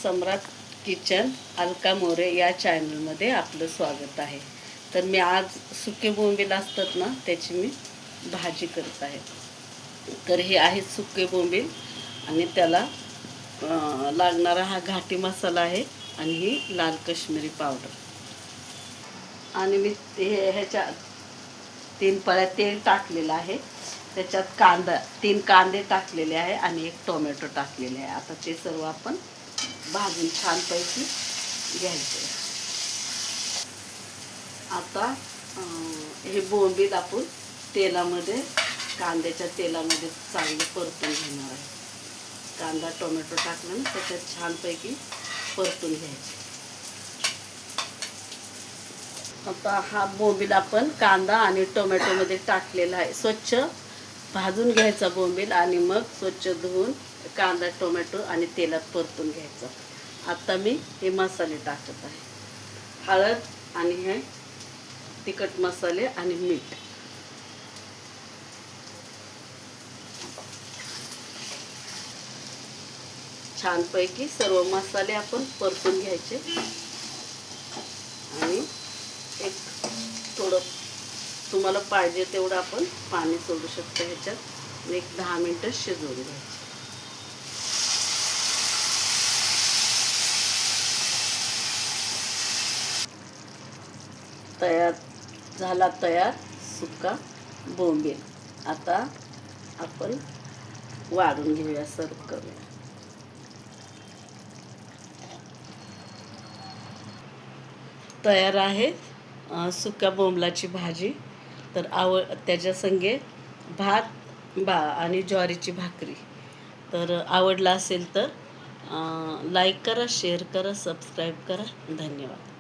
सम्राट kitchen Alka More या चॅनलमध्ये आपलं स्वागत आहे. तर मी आज सुके बोंबील असतात ना त्याची मी भाजी करत आहे. तर हे आहेत सुके बोंबील आणि त्याला लागणारा हा घाटी मसाला आहे आणि ही लाल काश्मीरी पावडर. आणि मी ह्याच्या 3 पळ्या तेल टाकलेलं आहे. त्याच्यात 3 कांदे टाकलेले आहे आणि 1 टोमॅटो टाकलेले आहे. आता ते सर्व आपण भाजून छानपैकी घ्यायचे. आता हे बोंबील आपण तेलामध्ये कांद्याच्या तेलामध्ये चांगलं परतून घेणार आहे. कांदा टोमॅटो टाकलं ना त्याच्यात छानपैकी परतून घ्यायचे. आता हा बोंबील आपण कांदा आणि टोमॅटोमध्ये टाकलेला आहे. स्वच्छ भाजून घ्यायचा बोंबील आणि मग स्वच्छ धुवून कांदा टोमॅटो आणि तेलात परतून घ्यायचा. आता मी हे मसाले टाकत आहे. हळद आणि हे तिखट मसाले आणि मीठ. छानपैकी सर्व मसाले आपण परतून घ्यायचे आणि एक थोडं तुम्हाला पाहिजे तेवढं आपण पाणी सोडू शकतो ह्याच्यात. एक 10 मिनिटं शिजवून घ्यायचं. तयार सुका बोंबील. आता आपण वाढून घेऊया, सर्व करूया. तयार आहे सुक्या बोंबलाची भाजी. तर त्याच्या संगे भात आणि ज्वारीची भाकरी. तर आवडला असेल तर लाईक करा, शेअर करा, सबस्क्राईब करा. धन्यवाद.